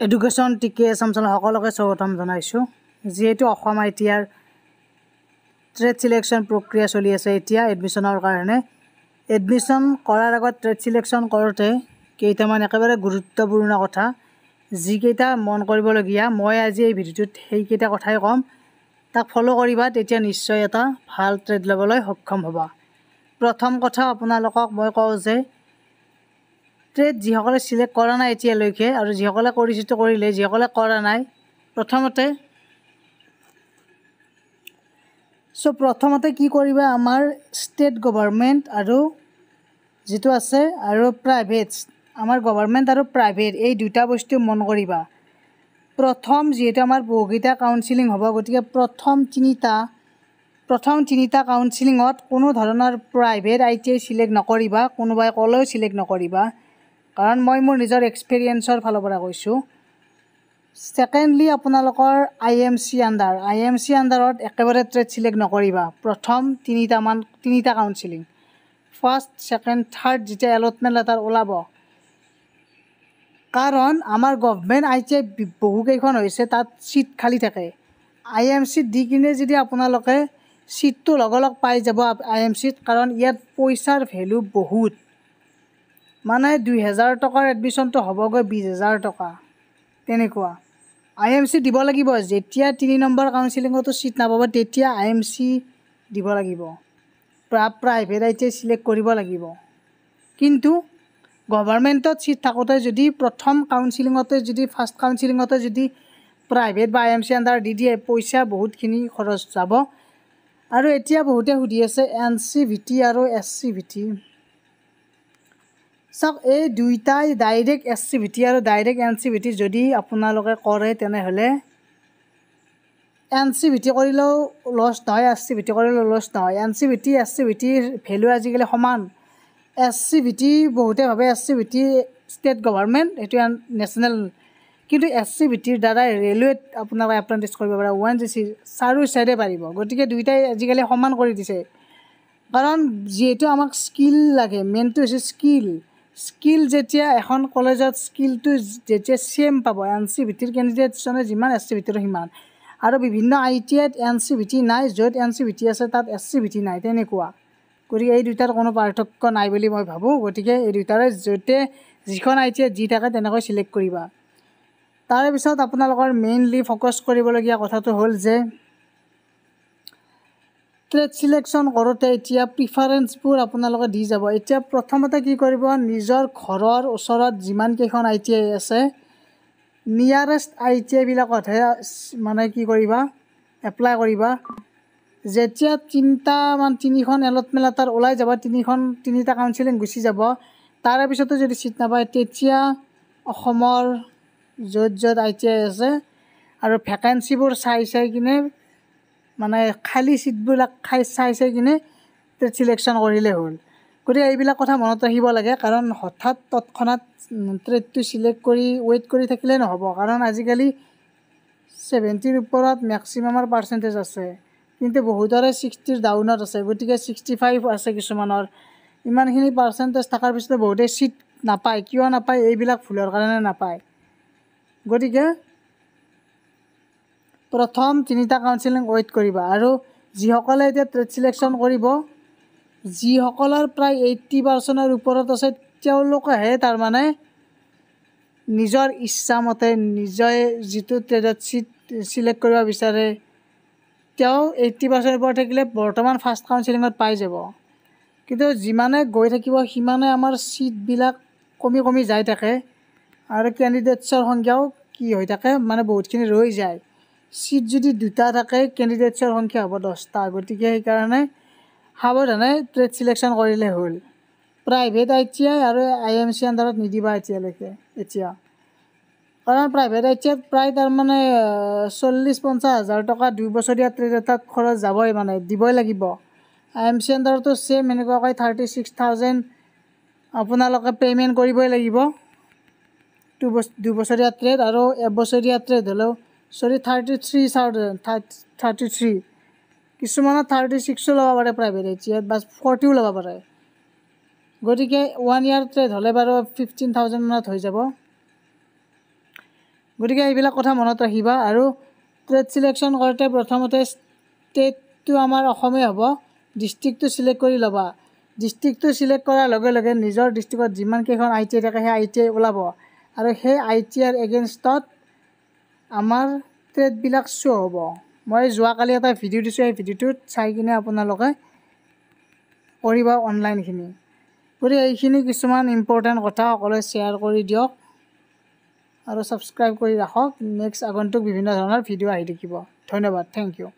Education টিকে আসামচল সকলোকে স্বাগতম জনাইছোঁ। যিহেতু অসম ITR ট্ৰেড চিলেকশ্যন প্ৰক্ৰিয়া চলি আছে এতিয়া এডমিশ্যনৰ কাৰণে। এডমিশ্যন কৰাৰ আগত ট্ৰেড চিলেকশ্যন কৰোঁতে কেইটামান একেবাৰে গুৰুত্বপূৰ্ণ কথা যিকেইটা মন কৰিবলগীয়া, মই আজি এই ভিডিঅ'টোত সেইকেইটা কথাই ক'ম। তাক ফ'ল' কৰিবা, তেতিয়া নিশ্চয় এটা ভাল ট্ৰেড ল'বলৈ সক্ষম হ'বা। প্ৰথম কথা আপোনালোকক মই কওঁ যে ট্ৰেড যিসকলে চিলেক্ট কৰা নাই এতিয়ালৈকে আৰু যিসকলে কৰিছেতো কৰিলে, যিসকলে কৰা নাই প্ৰথমতে কি কৰিবা, আমাৰ ষ্টেট গভৰ্ণমেণ্ট আৰু যিটো আছে আৰু প্ৰাইভেট, আমাৰ গভৰ্ণমেণ্ট আৰু প্ৰাইভেট এই দুটা বস্তু মন কৰিবা। প্ৰথম যিহেতু আমাৰ বহুকেইটা কাউন্সিলিং হ'ব, গতিকে প্ৰথম তিনিটা কাউন্সিলিঙত কোনো ধৰণৰ প্ৰাইভেট ITI চিলেক্ট নকৰিবা, কোনোবাই ক'লেও চিলেক্ট নকৰিবা, কাৰণ মই মোৰ নিজৰ এক্সপিৰিয়েঞ্চৰ ফালৰ পৰা কৈছোঁ। ছেকেণ্ডলি আপোনালোকৰ IMC আণ্ডাৰত একেবাৰে ট্ৰেড চিলেক্ট নকৰিবা। প্ৰথম তিনিটা কাউন্সিলিং, ফাৰ্ষ্ট, ছেকেণ্ড, থাৰ্ড যেতিয়া এলটমেণ্ট লেটাৰ ওলাব, কাৰণ আমাৰ গভৰ্ণমেণ্ট ITI বহুকেইখন হৈছে, তাত ছিট খালী থাকে। IMCত দি কিনে যদি আপোনালোকে ছিটটো লগ পাই যাব IMCত, কাৰণ ইয়াত পইচাৰ ভেলু বহুত, মানে 2000 টকাৰ এডমিশ্যনটো হ'বগৈ 20,000 টকা তেনেকুৱা। IMC দিব লাগিব, যেতিয়া 3 নম্বৰ কাউন্সিলিঙতো ছিট নাপাব তেতিয়া IMC দিব লাগিব, প্ৰাইভেট ITI চিলেক্ট কৰিব লাগিব। কিন্তু গভৰ্ণমেণ্টত ছিট থাকোঁতে যদি প্ৰথম কাউন্সিলিঙতে যদি ফাৰ্ষ্ট কাউন্সিলিঙতে যদি প্ৰাইভেট বা IMC আণ্ডাৰ দি দিয়ে, পইচা বহুতখিনি খৰচ যাব। আৰু এতিয়া বহুতে সুধি আছে NCVT আৰু SCVT। চাওক, এই দুইটাই ডাইৰেক্ট SCVT আৰু ডাইৰেক্ট NCVT যদি আপোনালোকে কৰে, তেনেহ'লে NCVT কৰিলেও লছ নহয়, SCVT কৰিলেও লছ নহয়। NCVT SCVTৰ ভেলু আজিকালি সমান। SCVT বহুতে ভাবে SCVT ষ্টেট গভৰ্ণমেণ্ট, এইটো নেশ্যনেল, কিন্তু SCVTৰ দ্বাৰাই ৰেলৱেত আপোনালোকে এপ্ৰেণ্টিছ কৰিব পাৰে, ONGC চাৰো চাইডে পাৰিব। গতিকে দুইটাই আজিকালি সমান কৰি দিছে, কাৰণ যিহেতু আমাক স্কিল লাগে, মেইনটো হৈছে স্কিল যেতিয়া এখন কলেজত স্কিলটো যেতিয়া ছেম পাব, NCVTৰ কেণ্ডিডেটজনে যিমান SCVTৰো সিমান। আৰু বিভিন্ন ITIত NCVT নাই, য'ত NCVT আছে তাত SCVT নাই, তেনেকুৱা। গতিকে এই দুটাৰ কোনো পাৰ্থক্য নাই বুলি মই ভাবোঁ। গতিকে এই দুটাৰে য'তে যিখন ITIত যি থাকে তেনেকৈ চিলেক্ট কৰিবা। তাৰে পিছত আপোনালোকৰ মেইনলি ফ'কাছ কৰিবলগীয়া কথাটো হ'ল যে ট্ৰেড চিলেকশ্যন কৰোঁতে এতিয়া প্ৰিফাৰেঞ্চবোৰ আপোনালোকে দি যাব। এতিয়া প্ৰথমতে কি কৰিব, নিজৰ ঘৰৰ ওচৰত যিমানকেইখন ITI আছে, নিয়াৰেষ্ট ITI বিলাকতহে মানে কি কৰিবা, এপ্লাই কৰিবা। যেতিয়া তিনিখন এলটমেণ্ট লেটাৰ ওলাই যাব, তিনিটা কাউন্সিলিং গুচি যাব, তাৰে পিছতো যদি ছিট নাপায়, তেতিয়া অসমৰ য'ত ITI আছে আৰু ভেকেঞ্চিবোৰ চাই কিনে, মানে খালী ছিটবিলাক চাই কিনে ট্ৰেড চিলেকশ্যন কৰিলে হ'ল। গতিকে এইবিলাক কথা মনত ৰাখিব লাগে, কাৰণ হঠাৎ তৎক্ষণাত ট্ৰেডটো চিলেক্ট কৰি ৱেইট কৰি থাকিলে নহ'ব, কাৰণ আজিকালি 70ৰ ওপৰত মেক্সিমামৰ পাৰ্চেণ্টেজ আছে, কিন্তু বহুতৰে 60ৰ ডাউনত আছে। গতিকে 65 আছে কিছুমানৰ। ইমানখিনি পাৰ্চেণ্টেজ থকাৰ পিছতো বহুতে ছিট নাপায়। কিয় নাপায়? এইবিলাক ভুলৰ কাৰণে নাপায়। গতিকে প্ৰথম তিনিটা কাউন্সিলিং ৱেইট কৰিবা। আৰু যিসকলে এতিয়া ট্ৰেড চিলেকশ্যন কৰিব, যিসকলৰ প্ৰায় 80%ৰ ওপৰত আছে, তেওঁলোকেহে তাৰমানে নিজৰ ইচ্ছামতে নিজে যিটো ট্ৰেডত ছিট চিলেক্ট কৰিব বিচাৰে, তেওঁ 80%ৰ ওপৰত থাকিলে বৰ্তমান ফাৰ্ষ্ট কাউন্সিলিঙত পাই যাব। কিন্তু যিমানে গৈ থাকিব সিমানে আমাৰ ছিটবিলাক কমি যাই থাকে, আৰু কেণ্ডিডেটছৰ সংখ্যাও কি হৈ থাকে, মানে বহুতখিনি ৰৈ যায়। ছিট যদি 2টা থাকে, কেণ্ডিডেটছৰ সংখ্যা হ'ব 10টা। গতিকে সেইকাৰণে সাৱধানে ট্ৰেড চিলেকশ্যন কৰিলে হ'ল। প্ৰাইভেট ITI আৰু IMC আণ্ডাৰত নিদিবা এতিয়ালৈকে, কাৰণ প্ৰাইভেট ITIত প্ৰায় তাৰমানে 40-50 হাজাৰ টকা 2 বছৰীয়া ট্ৰেড এটাত খৰচ যাবই, মানে দিবই লাগিব। IMC আণ্ডাৰতো ছেম এনেকুৱাকৈ 36,000 আপোনালোকে পে'মেণ্ট কৰিবই লাগিব 2 বছৰীয়া ট্ৰেড, আৰু 1 বছৰীয়া ট্ৰেড হ'লেও 33,000, কিছুমানত 36ও ল'ব পাৰে প্ৰাইভেট ITIত, বা 40ও ল'ব পাৰে। গতিকে 1 year ট্ৰেড হ'লে বাৰু 15,000 মানত হৈ যাব। গতিকে এইবিলাক কথা মনত ৰাখিবা আৰু ট্ৰেড চিলেকশ্যন কৰোঁতে প্ৰথমতে ষ্টেটটো আমাৰ অসমেই হ'ব ডিষ্ট্ৰিক্টটো চিলেক্ট কৰি ল'বা ডিষ্ট্ৰিক্টটো চিলেক্ট কৰাৰ লগে লগে নিজৰ ডিষ্ট্ৰিক্টত যিমানকেইখন ITI থাকে সেই ITI ওলাব আৰু সেই ITIৰ এগেইনষ্টত আমাৰ ট্ৰেডবিলাক শ্ব' হ'ব মই যোৱাকালি এটা ভিডিঅ' দিছোঁ সেই ভিডিঅ'টোত চাই কিনে আপোনালোকে কৰিবা অনলাইনখিনি গতিকে এইখিনি কিছুমান ইম্পৰ্টেণ্ট কথা সকলোৱে শ্বেয়াৰ কৰি দিয়ক আৰু ছাবস্ক্ৰাইব কৰি ৰাখক নেক্সট আগন্তুক বিভিন্ন ধৰণৰ ভিডিঅ' আহি থাকিব ধন্যবাদ থেংক ইউ